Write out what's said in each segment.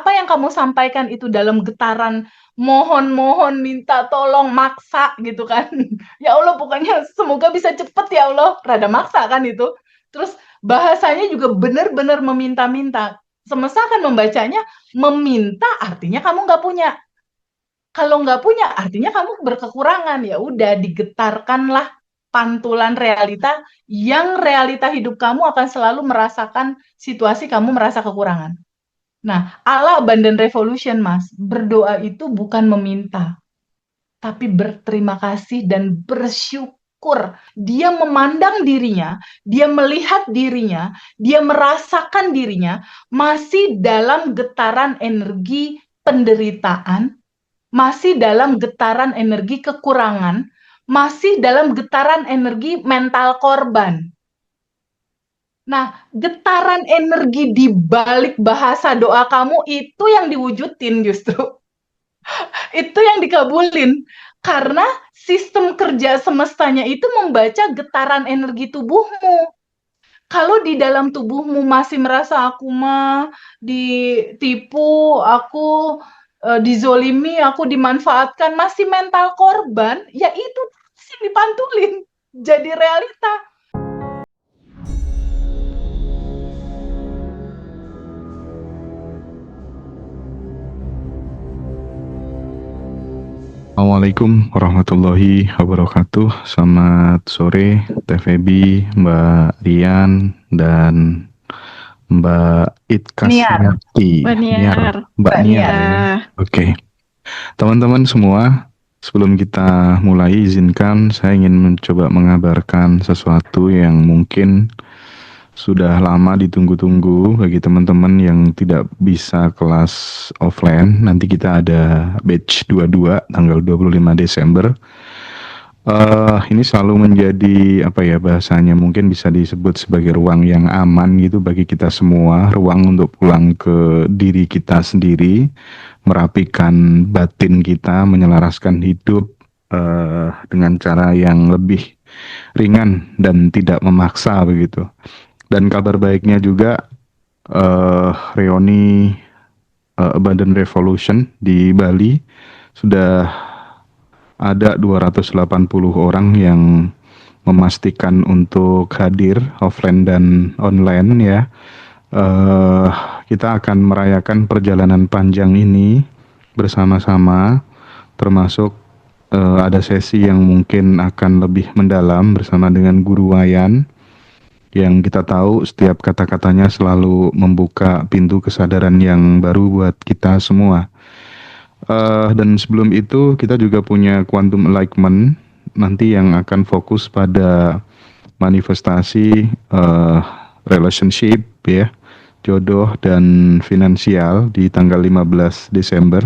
apa yang kamu sampaikan itu dalam getaran mohon-mohon, minta tolong, maksa gitu kan. Ya Allah, pokoknya semoga bisa cepet ya Allah, rada maksa kan itu. Terus bahasanya juga benar-benar meminta-minta. Semesta akan membacanya, meminta artinya kamu nggak punya. Kalau nggak punya, artinya kamu berkekurangan. Ya udah, digetarkanlah pantulan realita yang realita hidup kamu akan selalu merasakan situasi kamu merasa kekurangan. Nah, Allah abundant revolution, Mas. Berdoa itu bukan meminta, tapi berterima kasih dan bersyukur. Dia memandang dirinya, dia melihat dirinya, dia merasakan dirinya masih dalam getaran energi penderitaan, masih dalam getaran energi kekurangan, masih dalam getaran energi mental korban. Nah, getaran energi di balik bahasa doa kamu itu yang diwujudin justru. Itu yang dikabulin. Karena sistem kerja semestanya itu membaca getaran energi tubuhmu. Kalau di dalam tubuhmu masih merasa aku mah ditipu, aku dizolimi, aku dimanfaatkan, masih mental korban, ya itu sih dipantulin jadi realita. Assalamualaikum warahmatullahi wabarakatuh. Selamat sore, Teh Febi, Mbak Rian, dan Mbak Niar, Itkasmiati. Baniar, Mbak Mbak Niar Niar. ya. Oke, teman-teman semua, sebelum kita mulai, izinkan saya ingin mencoba mengabarkan sesuatu yang mungkin sudah lama ditunggu-tunggu bagi teman-teman yang tidak bisa kelas offline. Nanti kita ada batch 22 tanggal 25 Desember. Ini selalu menjadi apa ya bahasanya, mungkin bisa disebut sebagai ruang yang aman gitu bagi kita semua, ruang untuk pulang ke diri kita sendiri, merapikan batin kita, menyelaraskan hidup dengan cara yang lebih ringan dan tidak memaksa begitu. Dan kabar baiknya juga reuni Abundant Revolution di Bali sudah ada 280 orang yang memastikan untuk hadir offline dan online ya. Eh, kita akan merayakan perjalanan panjang ini bersama-sama, termasuk ada sesi yang mungkin akan lebih mendalam bersama dengan Guru Wayan, yang kita tahu setiap kata-katanya selalu membuka pintu kesadaran yang baru buat kita semua. Dan sebelum itu kita juga punya Quantum Enlightenment nanti yang akan fokus pada manifestasi relationship ya, jodoh dan finansial di tanggal 15 Desember.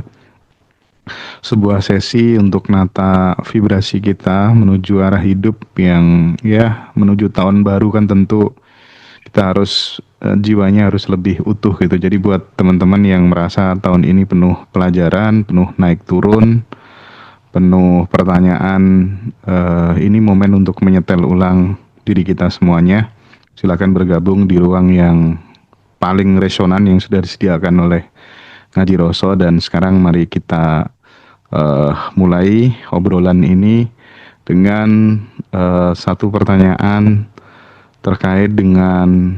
Sebuah sesi untuk nata vibrasi kita menuju arah hidup yang ya menuju tahun baru kan tentu kita harus jiwanya harus lebih utuh gitu. Jadi buat teman-teman yang merasa tahun ini penuh pelajaran, penuh naik turun, penuh pertanyaan, ini momen untuk menyetel ulang diri kita semuanya. Silakan bergabung di ruang yang paling resonan yang sudah disediakan oleh Ngaji Roso. Dan sekarang mari kita mulai obrolan ini dengan satu pertanyaan terkait dengan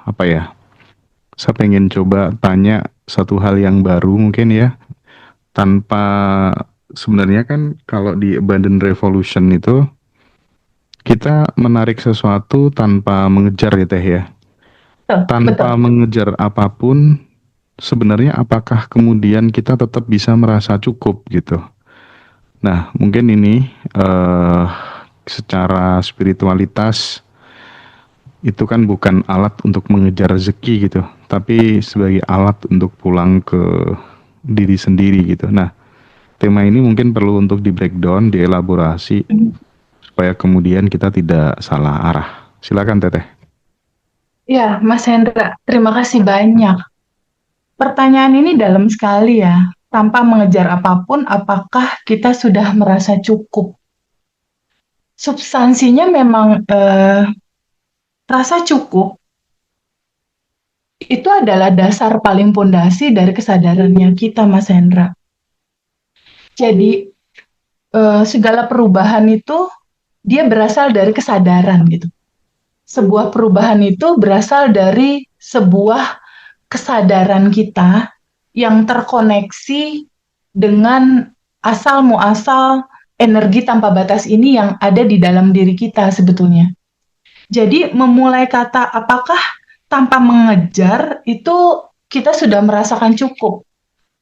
apa ya? Saya pengen coba tanya satu hal yang baru mungkin ya. Tanpa sebenarnya kan kalau di Abundant Revolution itu kita menarik sesuatu tanpa mengejar ya Teh ya. Tanpa Betul. mengejar apapun, sebenarnya apakah kemudian kita tetap bisa merasa cukup gitu. Nah, mungkin ini secara spiritualitas itu kan bukan alat untuk mengejar rezeki gitu, tapi sebagai alat untuk pulang ke diri sendiri gitu. Nah, tema ini mungkin perlu untuk di breakdown, dielaborasi supaya kemudian kita tidak salah arah. Silakan Teteh. Ya, Mas Hendra, terima kasih banyak. Pertanyaan ini dalam sekali ya. Tanpa mengejar apapun, apakah kita sudah merasa cukup? Substansinya memang rasa cukup itu adalah dasar paling pondasi dari kesadarannya kita, Mas Hendra. Jadi segala perubahan itu dia berasal dari kesadaran gitu. Sebuah perubahan itu berasal dari sebuah kesadaran kita yang terkoneksi dengan asal muasal energi tanpa batas ini yang ada di dalam diri kita sebetulnya. Jadi memulai kata apakah tanpa mengejar itu kita sudah merasakan cukup.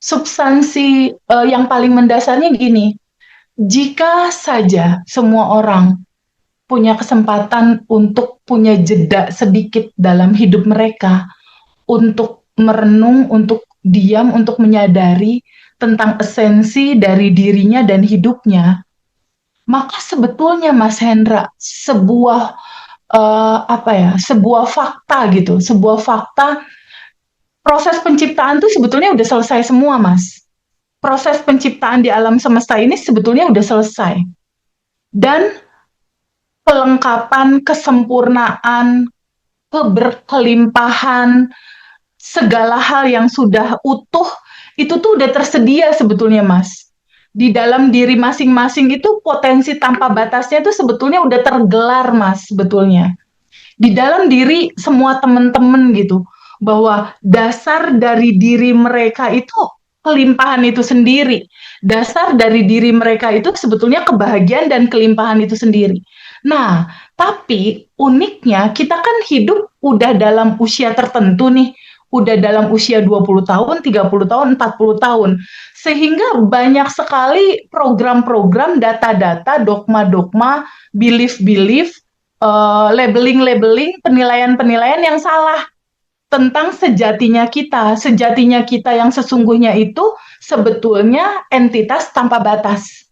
Substansi yang paling mendasarnya gini, jika saja semua orang punya kesempatan untuk punya jeda sedikit dalam hidup mereka, untuk merenung, untuk diam, untuk menyadari tentang esensi dari dirinya dan hidupnya, maka sebetulnya Mas Hendra sebuah sebuah fakta gitu, sebuah fakta proses penciptaan tuh sebetulnya udah selesai semua, Mas. Proses penciptaan di alam semesta ini sebetulnya udah selesai. Dan kelengkapan, kesempurnaan, keberkelimpahan, segala hal yang sudah utuh, itu tuh udah tersedia sebetulnya, Mas. Di dalam diri masing-masing itu potensi tanpa batasnya itu sebetulnya udah tergelar, Mas, sebetulnya. Di dalam diri semua teman-teman gitu, bahwa dasar dari diri mereka itu kelimpahan itu sendiri. Dasar dari diri mereka itu sebetulnya kebahagiaan dan kelimpahan itu sendiri. Nah, tapi uniknya kita kan hidup udah dalam usia tertentu nih, udah dalam usia 20 tahun, 30 tahun, 40 tahun. Sehingga banyak sekali program-program, data-data, dogma-dogma, belief-belief, labeling-labeling, penilaian-penilaian yang salah tentang sejatinya kita. Sejatinya kita yang sesungguhnya itu sebetulnya entitas tanpa batas.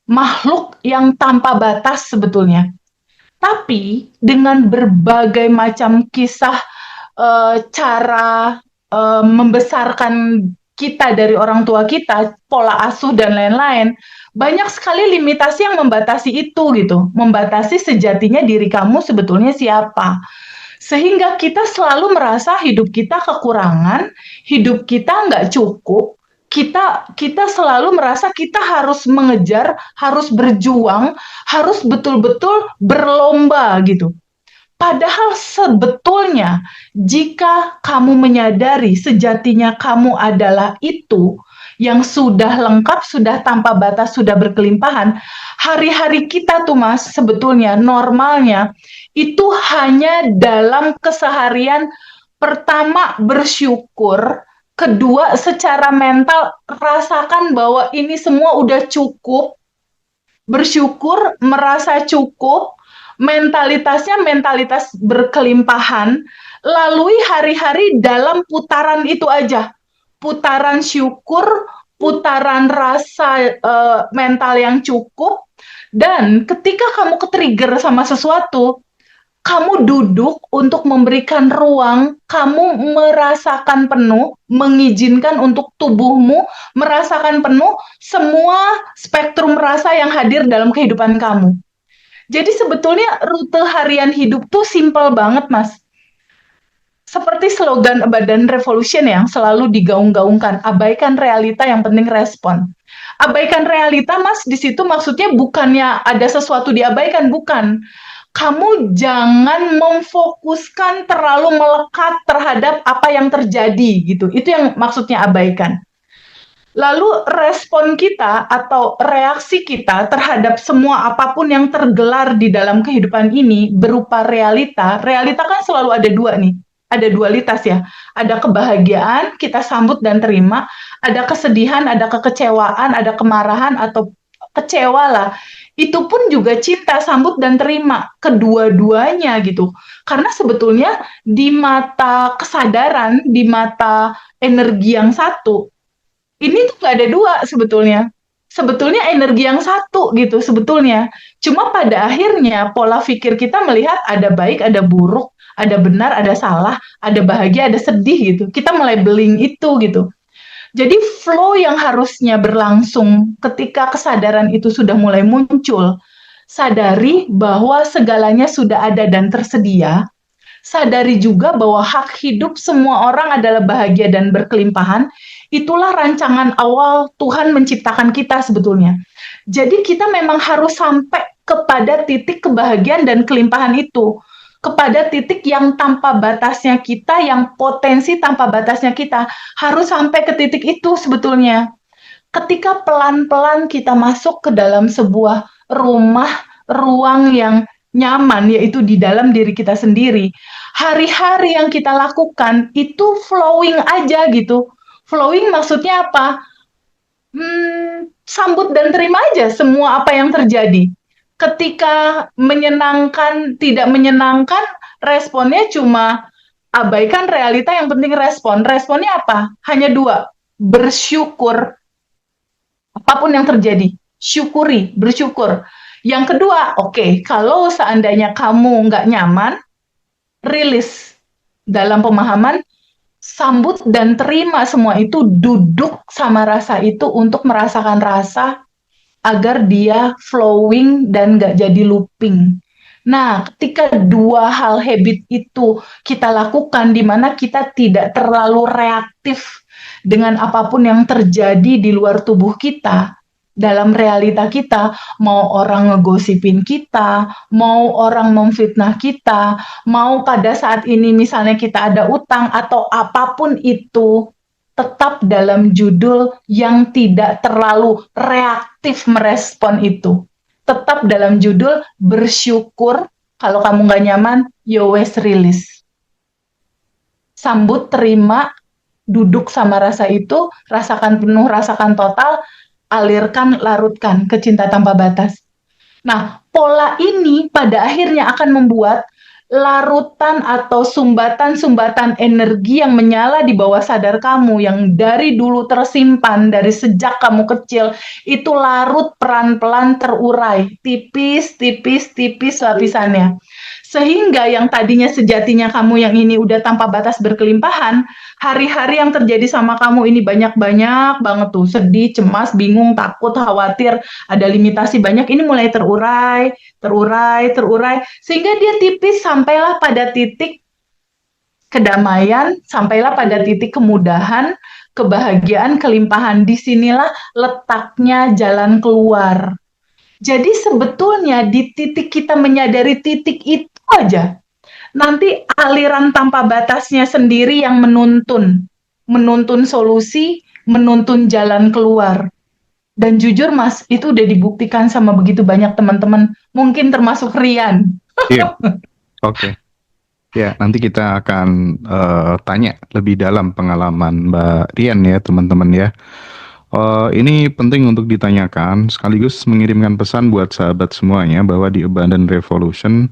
Makhluk yang tanpa batas sebetulnya. Tapi dengan berbagai macam kisah cara membesarkan kita dari orang tua kita, pola asuh dan lain-lain, banyak sekali limitasi yang membatasi itu gitu, membatasi sejatinya diri kamu sebetulnya siapa. Sehingga kita selalu merasa hidup kita kekurangan, hidup kita nggak cukup, kita selalu merasa kita harus mengejar, harus berjuang, harus betul-betul berlomba gitu. Padahal sebetulnya jika kamu menyadari sejatinya kamu adalah itu yang sudah lengkap, sudah tanpa batas, sudah berkelimpahan, hari-hari kita tuh Mas sebetulnya normalnya itu hanya dalam keseharian pertama bersyukur, kedua secara mental rasakan bahwa ini semua udah cukup, bersyukur, merasa cukup, mentalitasnya mentalitas berkelimpahan, lalui hari-hari dalam putaran itu aja. Putaran syukur, putaran rasa mental yang cukup, dan ketika kamu ke-trigger sama sesuatu, kamu duduk untuk memberikan ruang, kamu merasakan penuh, mengizinkan untuk tubuhmu merasakan penuh semua spektrum rasa yang hadir dalam kehidupan kamu. Jadi sebetulnya rute harian hidup tuh simple banget, Mas. Seperti slogan Badan Revolution yang selalu digaung-gaungkan, abaikan realita yang penting respon. Abaikan realita, Mas, di situ maksudnya bukannya ada sesuatu diabaikan, bukan. Kamu jangan memfokuskan terlalu melekat terhadap apa yang terjadi gitu. Itu yang maksudnya abaikan. Lalu respon kita atau reaksi kita terhadap semua apapun yang tergelar di dalam kehidupan ini berupa realita. Realita kan selalu ada dua nih. Ada dualitas ya. Ada kebahagiaan, kita sambut dan terima. Ada kesedihan, ada kekecewaan, ada kemarahan atau kecewa lah. Itu pun juga cinta, sambut dan terima. Kedua-duanya gitu. Karena sebetulnya di mata kesadaran, di mata energi yang satu, ini tuh nggak ada dua sebetulnya. Sebetulnya energi yang satu gitu sebetulnya. Cuma pada akhirnya pola pikir kita melihat ada baik, ada buruk, ada benar, ada salah, ada bahagia, ada sedih gitu. Kita melabeling itu gitu. Jadi flow yang harusnya berlangsung ketika kesadaran itu sudah mulai muncul, sadari bahwa segalanya sudah ada dan tersedia, sadari juga bahwa hak hidup semua orang adalah bahagia dan berkelimpahan. Itulah rancangan awal Tuhan menciptakan kita sebetulnya. Jadi kita memang harus sampai kepada titik kebahagiaan dan kelimpahan itu, kepada titik yang tanpa batasnya kita, yang potensi tanpa batasnya kita, harus sampai ke titik itu sebetulnya. Ketika pelan-pelan kita masuk ke dalam sebuah rumah, ruang yang nyaman, yaitu di dalam diri kita sendiri, hari-hari yang kita lakukan itu flowing aja gitu. Flowing maksudnya apa? Sambut dan terima aja semua apa yang terjadi. Ketika menyenangkan, tidak menyenangkan, responnya cuma abaikan realita, yang penting respon. Responnya apa? Hanya dua, bersyukur. Apapun yang terjadi, syukuri, bersyukur. Yang kedua, oke, kalau seandainya kamu nggak nyaman, rilis. Dalam pemahaman, sambut dan terima semua itu, duduk sama rasa itu untuk merasakan rasa agar dia flowing dan nggak jadi looping. Nah, ketika dua hal habit itu kita lakukan, di mana kita tidak terlalu reaktif dengan apapun yang terjadi di luar tubuh kita, dalam realita kita, mau orang ngegosipin kita, mau orang memfitnah kita, mau pada saat ini misalnya kita ada utang atau apapun itu, tetap dalam judul yang tidak terlalu reaktif merespon itu. Tetap dalam judul bersyukur. Kalau kamu nggak nyaman, yo wes rilis. Sambut, terima, duduk sama rasa itu, rasakan penuh, rasakan total, alirkan, larutkan ke cinta tanpa batas. Nah, pola ini pada akhirnya akan membuat larutan atau sumbatan-sumbatan energi yang menyala di bawah sadar kamu, yang dari dulu tersimpan, dari sejak kamu kecil, itu larut pelan-pelan terurai, tipis lapisannya. Sehingga yang tadinya sejatinya kamu yang ini udah tanpa batas berkelimpahan, hari-hari yang terjadi sama kamu ini banyak-banyak banget tuh, sedih, cemas, bingung, takut, khawatir, ada limitasi banyak, ini mulai terurai, sehingga dia tipis sampailah pada titik kedamaian, sampailah pada titik kemudahan, kebahagiaan, kelimpahan. Disinilah letaknya jalan keluar. Jadi sebetulnya di titik kita menyadari titik itu aja, nanti aliran tanpa batasnya sendiri yang menuntun solusi, menuntun jalan keluar. Dan jujur Mas, itu udah dibuktikan sama begitu banyak teman-teman, mungkin termasuk Rian. Iya, oke. Ya, nanti kita akan tanya lebih dalam pengalaman Mbak Rian ya, teman-teman ya. Ini penting untuk ditanyakan, sekaligus mengirimkan pesan buat sahabat semuanya bahwa di Abundant Revolution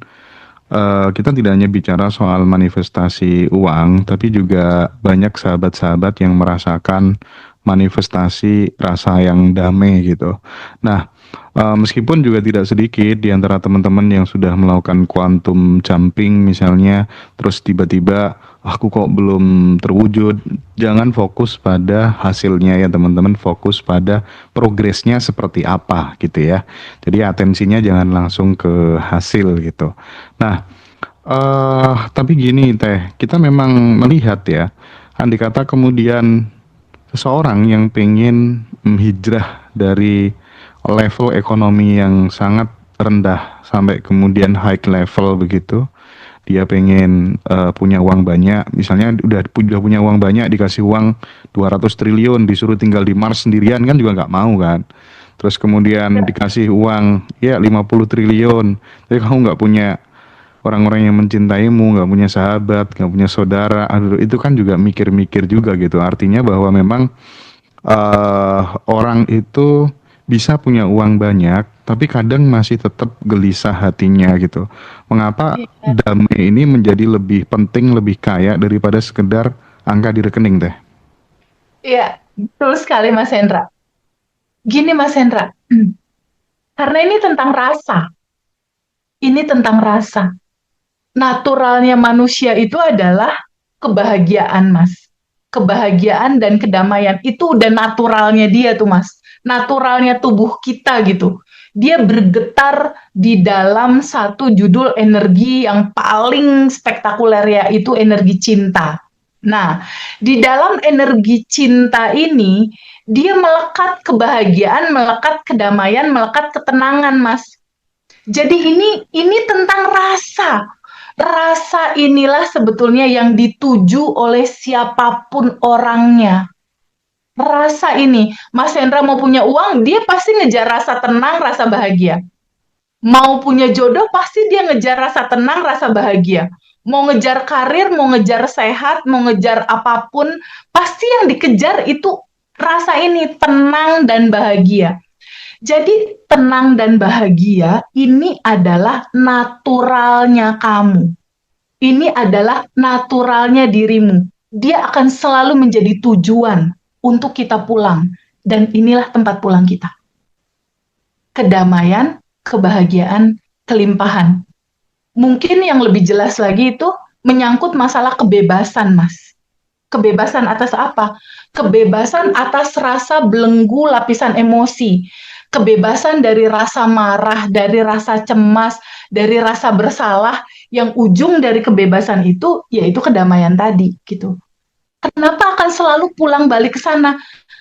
kita tidak hanya bicara soal manifestasi uang, tapi juga banyak sahabat-sahabat yang merasakan manifestasi rasa yang damai gitu. Nah, meskipun juga tidak sedikit di antara teman-teman yang sudah melakukan quantum jumping misalnya, terus tiba-tiba aku kok belum terwujud. Jangan fokus pada hasilnya ya teman-teman, fokus pada progresnya seperti apa gitu ya. Jadi atensinya jangan langsung ke hasil gitu. Nah, tapi gini Teh, kita memang melihat ya, andai kata kemudian seseorang yang pengen hijrah dari level ekonomi yang sangat rendah sampai kemudian high level begitu, dia pengen punya uang banyak, misalnya udah punya uang banyak, dikasih uang 200 triliun, disuruh tinggal di Mars sendirian kan juga nggak mau kan. Terus kemudian dikasih uang ya 50 triliun, tapi kamu nggak punya orang-orang yang mencintaimu, nggak punya sahabat, nggak punya saudara, aduh, itu kan juga mikir-mikir juga gitu. Artinya bahwa memang orang itu bisa punya uang banyak, tapi kadang masih tetap gelisah hatinya gitu. Mengapa damai ini menjadi lebih penting, lebih kaya daripada sekedar angka di rekening Teh? Iya, betul sekali Mas Hendra. Gini Mas Hendra, karena ini tentang rasa. Ini tentang rasa. Naturalnya manusia itu adalah kebahagiaan, Mas. Kebahagiaan dan kedamaian itu udah naturalnya dia tuh, Mas. Naturalnya tubuh kita gitu. dia bergetar di dalam satu judul energi yang paling spektakuler, yaitu energi cinta. Nah, di dalam energi cinta ini, dia melekat kebahagiaan, melekat kedamaian, melekat ketenangan, Mas. Jadi ini tentang rasa. Rasa inilah sebetulnya yang dituju oleh siapapun orangnya. Rasa ini, Mas Hendra mau punya uang, dia pasti ngejar rasa tenang, rasa bahagia. Mau punya jodoh, pasti dia ngejar rasa tenang, rasa bahagia. Mau ngejar karir, mau ngejar sehat, mau ngejar apapun, pasti yang dikejar itu rasa ini, tenang dan bahagia. Jadi tenang dan bahagia ini adalah naturalnya kamu. Ini adalah naturalnya dirimu. Dia akan selalu menjadi tujuan untuk kita pulang. Dan inilah tempat pulang kita. Kedamaian, kebahagiaan, kelimpahan. Mungkin yang lebih jelas lagi itu menyangkut masalah kebebasan, Mas. Kebebasan atas apa? Kebebasan atas rasa belenggu lapisan emosi. Kebebasan dari rasa marah, dari rasa cemas, dari rasa bersalah, yang ujung dari kebebasan itu yaitu kedamaian tadi gitu. Kenapa akan selalu pulang balik ke sana?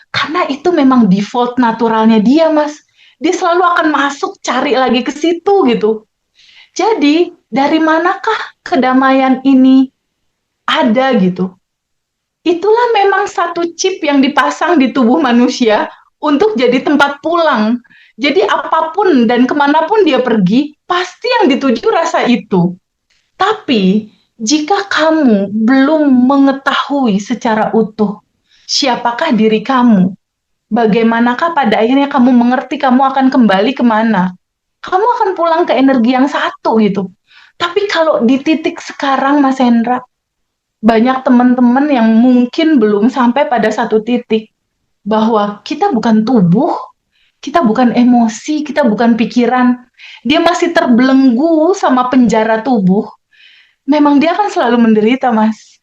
Karena itu memang default naturalnya dia, Mas. Dia selalu akan masuk cari lagi ke situ gitu. Jadi, dari manakah kedamaian ini ada gitu? Itulah memang satu chip yang dipasang di tubuh manusia untuk jadi tempat pulang. Jadi apapun dan kemanapun dia pergi, pasti yang dituju rasa itu. Tapi jika kamu belum mengetahui secara utuh siapakah diri kamu, bagaimanakah pada akhirnya kamu mengerti kamu akan kembali kemana, kamu akan pulang ke energi yang satu gitu. Tapi kalau di titik sekarang, Mas Hendra, banyak teman-teman yang mungkin belum sampai pada satu titik bahwa kita bukan tubuh, kita bukan emosi, kita bukan pikiran. Dia masih terbelenggu sama penjara tubuh. Memang dia akan selalu menderita, Mas.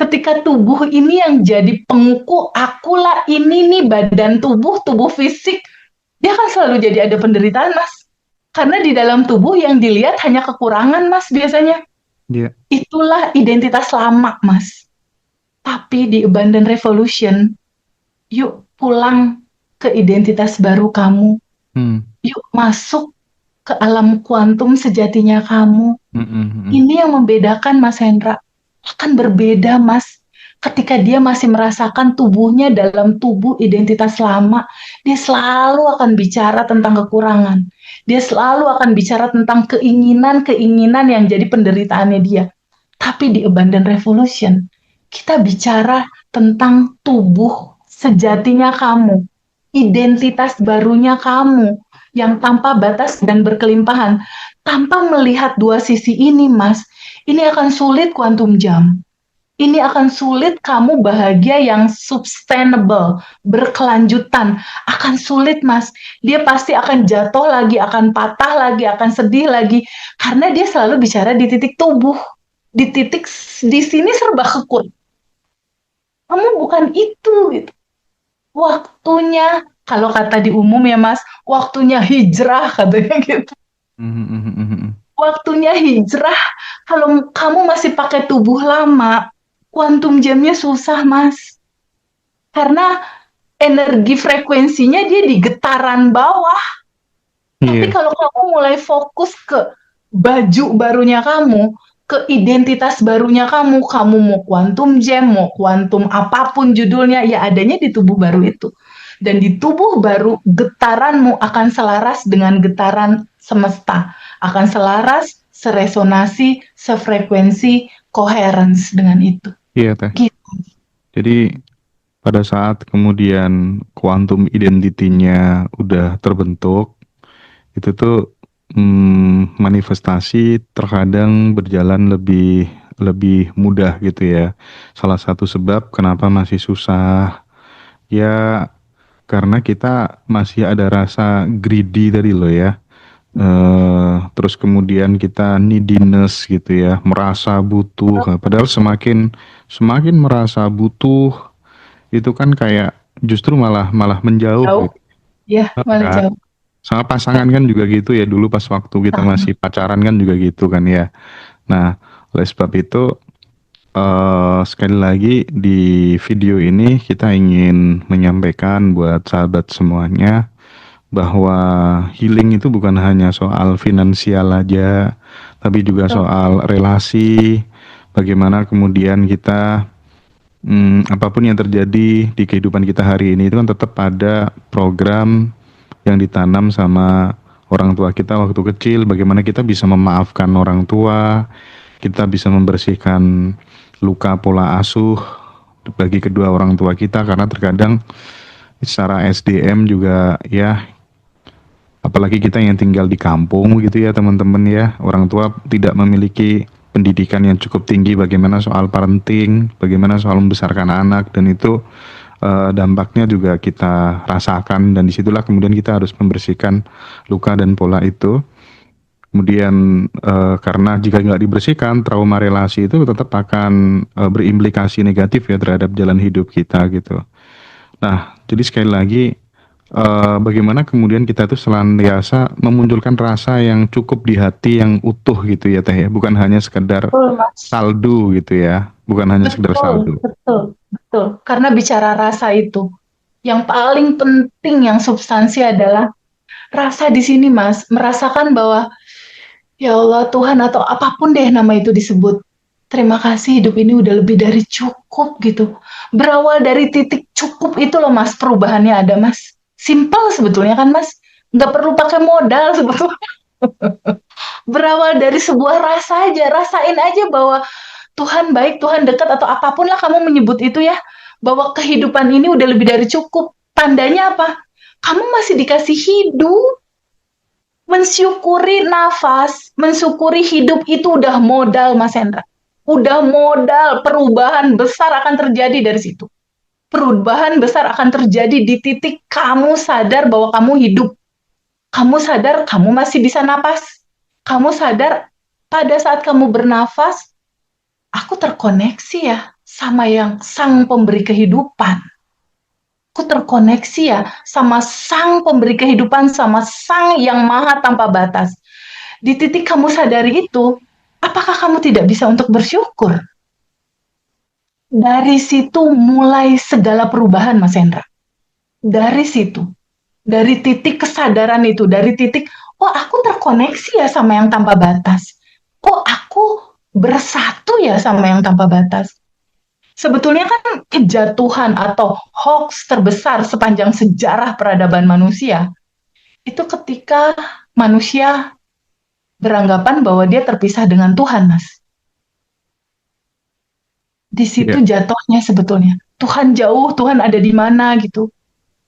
Ketika tubuh ini yang jadi penguku, akulah ini nih badan tubuh, tubuh fisik, dia akan selalu jadi ada penderitaan, Mas. Karena di dalam tubuh yang dilihat hanya kekurangan, Mas, biasanya. Iya. Itulah identitas lama, Mas. Tapi di Abundant Revolution, yuk pulang ke identitas baru kamu. Yuk masuk ke alam kuantum sejatinya kamu. Ini yang membedakan, Mas Hendra. Akan berbeda, Mas. Ketika dia masih merasakan tubuhnya dalam tubuh identitas lama, dia selalu akan bicara tentang kekurangan. Dia selalu akan bicara tentang keinginan-keinginan yang jadi penderitaannya dia. Tapi di Abundant Revolution, kita bicara tentang tubuh sejatinya kamu, identitas barunya kamu, yang tanpa batas dan berkelimpahan. Tanpa melihat dua sisi ini, Mas, ini akan sulit quantum jump. Ini akan sulit kamu bahagia yang sustainable, berkelanjutan. Akan sulit, Mas. Dia pasti akan jatuh lagi, akan patah lagi, akan sedih lagi. Karena dia selalu bicara di titik tubuh. Di titik, di sini serba kekut. Kamu bukan itu, gitu. Waktunya, kalau kata di umum ya, Mas, waktunya hijrah, katanya gitu. Waktunya hijrah. Kalau kamu masih pakai tubuh lama, quantum jam-nya susah, Mas. Karena energi frekuensinya dia di getaran bawah. Tapi kalau kamu mulai fokus ke baju barunya kamu, ke identitas barunya kamu mau quantum jam, mau quantum apapun judulnya, ya adanya di tubuh baru itu. Dan di tubuh baru, getaranmu akan selaras dengan getaran semesta. Akan selaras, seresonasi, sefrekuensi, coherence dengan itu. Iya, Teh. Gitu. Jadi pada saat kemudian quantum identity-nya udah terbentuk, itu tuh manifestasi terkadang berjalan lebih mudah gitu ya. Salah satu sebab kenapa masih susah, ya karena kita masih ada rasa greedy tadi loh ya. Terus kemudian kita neediness gitu ya, merasa butuh. Padahal semakin merasa butuh itu kan kayak justru malah menjauh. Jauh. Gitu. Ya, malah Kan? jauh. Sama pasangan kan juga gitu ya, dulu pas waktu kita Sama. masih pacaran kan juga gitu kan ya. Nah, oleh sebab itu sekali lagi di video ini kita ingin menyampaikan buat sahabat semuanya bahwa healing itu bukan hanya soal finansial aja, tapi juga Betul. soal relasi, bagaimana kemudian kita apapun yang terjadi di kehidupan kita hari ini itu kan tetap ada program yang ditanam sama orang tua kita waktu kecil, bagaimana kita bisa memaafkan orang tua, kita bisa membersihkan luka pola asuh bagi kedua orang tua kita, karena terkadang secara SDM juga ya, apalagi kita yang tinggal di kampung gitu ya teman-teman ya, orang tua tidak memiliki pendidikan yang cukup tinggi bagaimana soal parenting, bagaimana soal membesarkan anak, dan itu dampaknya juga kita rasakan, dan disitulah kemudian kita harus membersihkan luka dan pola itu. Kemudian karena jika nggak dibersihkan, trauma relasi itu tetap akan berimplikasi negatif ya terhadap jalan hidup kita gitu. Nah, jadi sekali lagi bagaimana kemudian kita itu senantiasa memunculkan rasa yang cukup di hati yang utuh gitu ya Teh ya, bukan hanya sekedar Betul, Mas. saldo gitu ya, bukan hanya sekedar Betul, saldo. betul, betul. Karena bicara rasa itu, yang paling penting, yang substansi adalah rasa di sini, Mas. Merasakan bahwa, ya Allah Tuhan, atau apapun deh nama itu disebut. Terima kasih hidup ini udah lebih dari cukup gitu. Berawal dari titik cukup itu loh Mas, perubahannya ada Mas. Simpel sebetulnya kan Mas. Nggak perlu pakai modal sebetulnya. Berawal dari sebuah rasa aja. Rasain aja bahwa Tuhan baik, Tuhan dekat, atau apapun lah kamu menyebut itu ya. Bahwa kehidupan ini udah lebih dari cukup. Tandanya apa? Kamu masih dikasih hidup. Mensyukuri nafas, mensyukuri hidup itu udah modal Mas Hendra. Udah modal, perubahan besar akan terjadi dari situ. Perubahan besar akan terjadi di titik kamu sadar bahwa kamu hidup. Kamu sadar kamu masih bisa napas. Kamu sadar pada saat kamu bernafas, aku terkoneksi ya sama yang sang pemberi kehidupan. Aku terkoneksi ya sama sang pemberi kehidupan, sama sang yang maha tanpa batas. Di titik kamu sadari itu, apakah kamu tidak bisa untuk bersyukur? Dari situ mulai segala perubahan, Mas Hendra. Dari situ, dari titik kesadaran itu, dari titik, oh aku terkoneksi ya sama yang tanpa batas. Oh aku bersatu ya sama yang tanpa batas. Sebetulnya kan kejatuhan atau hoax terbesar sepanjang sejarah peradaban manusia, itu ketika manusia beranggapan bahwa dia terpisah dengan Tuhan, Mas. Di Iya, situ jatuhnya sebetulnya. Tuhan jauh, Tuhan ada di mana gitu.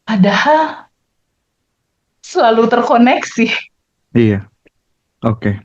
Padahal selalu terkoneksi. iya, oke.